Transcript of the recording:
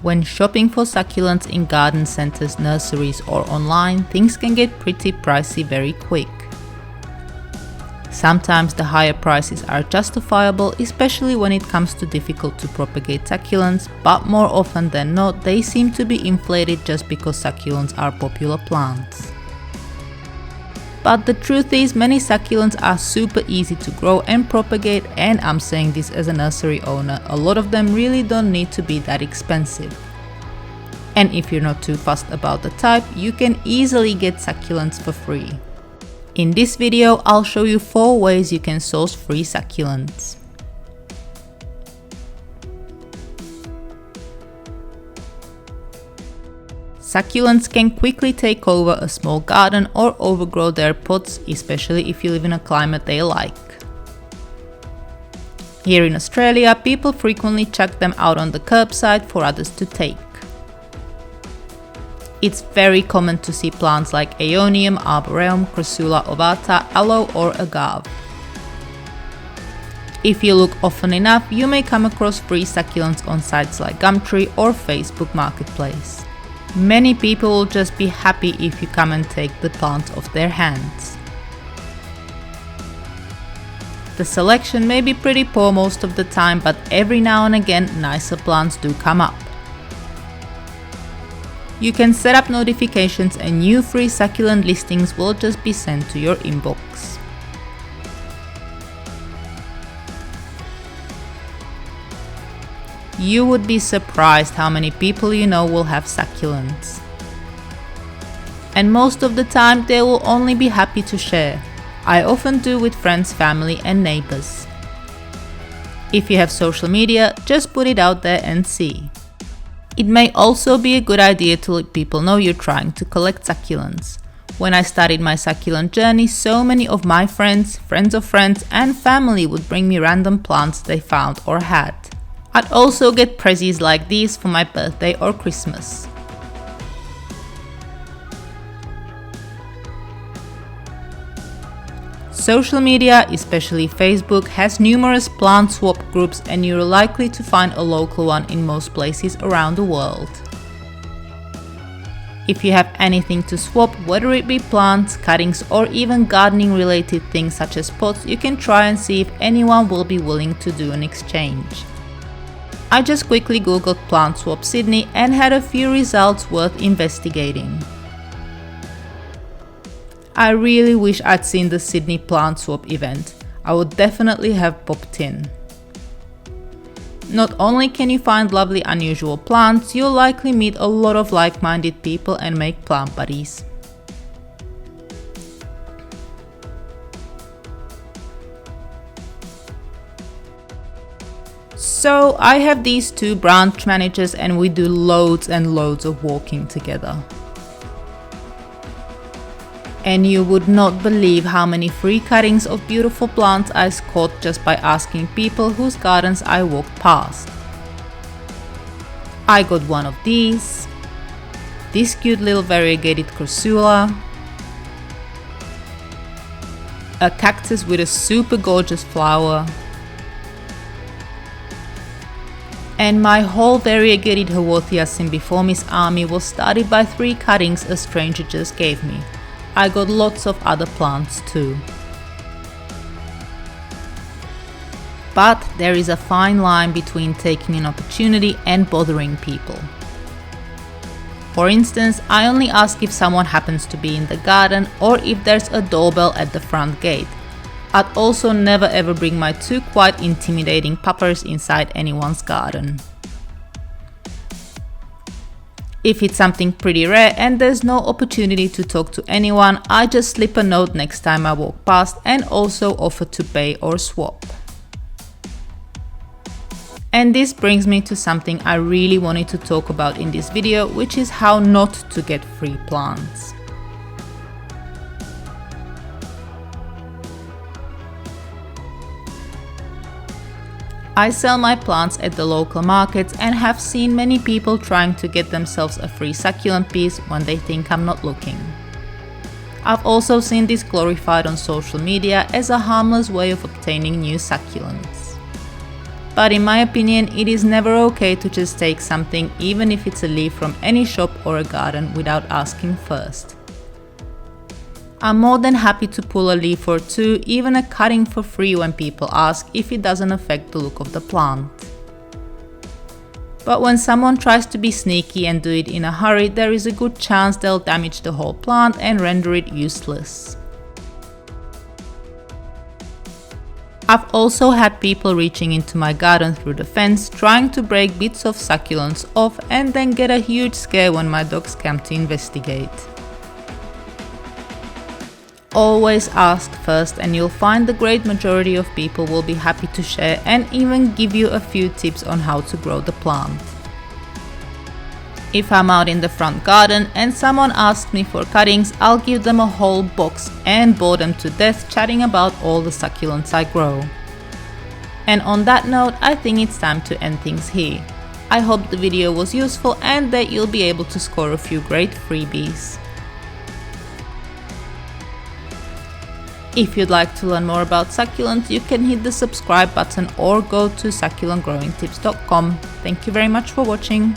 When shopping for succulents in garden centers, nurseries or online, things can get pretty pricey very quick. Sometimes the higher prices are justifiable, especially when it comes to difficult to propagate succulents, but more often than not they seem to be inflated just because succulents are popular plants. But the truth is, many succulents are super easy to grow and propagate, and I'm saying this as a nursery owner, a lot of them really don't need to be that expensive. And if you're not too fussed about the type, you can easily get succulents for free. In this video, I'll show you 4 ways you can source free succulents. Succulents can quickly take over a small garden or overgrow their pots, especially if you live in a climate they like. Here in Australia, people frequently chuck them out on the curbside for others to take. It's very common to see plants like Aeonium, Arboreum, Crassula ovata, Aloe or Agave. If you look often enough, you may come across free succulents on sites like Gumtree or Facebook Marketplace. Many people will just be happy if you come and take the plant off their hands. The selection may be pretty poor most of the time, but every now and again nicer plants do come up. You can set up notifications and new free succulent listings will just be sent to your inbox. You would be surprised how many people you know will have succulents. And most of the time they will only be happy to share. I often do with friends, family and neighbours. If you have social media, just put it out there and see. It may also be a good idea to let people know you're trying to collect succulents. When I started my succulent journey, so many of my friends, friends of friends and family would bring me random plants they found or had. I'd also get prezzies like these for my birthday or Christmas. Social media, especially Facebook, has numerous plant swap groups and you're likely to find a local one in most places around the world. If you have anything to swap, whether it be plants, cuttings or even gardening related things such as pots, you can try and see if anyone will be willing to do an exchange. I just quickly googled Plant Swap Sydney and had a few results worth investigating. I really wish I'd seen the Sydney Plant Swap event. I would definitely have popped in. Not only can you find lovely unusual plants, you'll likely meet a lot of like-minded people and make plant buddies. So I have these 2 branch managers and we do loads and loads of walking together. And you would not believe how many free cuttings of beautiful plants I caught just by asking people whose gardens I walked past. I got one of these, this cute little variegated Crassula, a cactus with a super gorgeous flower, and my whole variegated Haworthia cymbiformis army was started by 3 cuttings a stranger just gave me. I got lots of other plants too. But there is a fine line between taking an opportunity and bothering people. For instance, I only ask if someone happens to be in the garden or if there's a doorbell at the front gate. I'd also never ever bring my 2 quite intimidating puppers inside anyone's garden. If it's something pretty rare and there's no opportunity to talk to anyone, I just slip a note next time I walk past and also offer to pay or swap. And this brings me to something I really wanted to talk about in this video, which is how not to get free plants. I sell my plants at the local markets and have seen many people trying to get themselves a free succulent piece when they think I'm not looking. I've also seen this glorified on social media as a harmless way of obtaining new succulents. but in my opinion it is never okay to just take something, even if it's a leaf from any shop or a garden, without asking first. I'm more than happy to pull a leaf or two, even a cutting for free when people ask, if it doesn't affect the look of the plant. But when someone tries to be sneaky and do it in a hurry, there is a good chance they'll damage the whole plant and render it useless. I've also had people reaching into my garden through the fence, trying to break bits of succulents off, and then get a huge scare when my dogs come to investigate. Always ask first, and you'll find the great majority of people will be happy to share and even give you a few tips on how to grow the plant. If I'm out in the front garden and someone asks me for cuttings, I'll give them a whole box and bore them to death chatting about all the succulents I grow. And on that note, I think it's time to end things here. I hope the video was useful and that you'll be able to score a few great freebies. If you'd like to learn more about succulents, you can hit the subscribe button or go to succulentgrowingtips.com. Thank you very much for watching.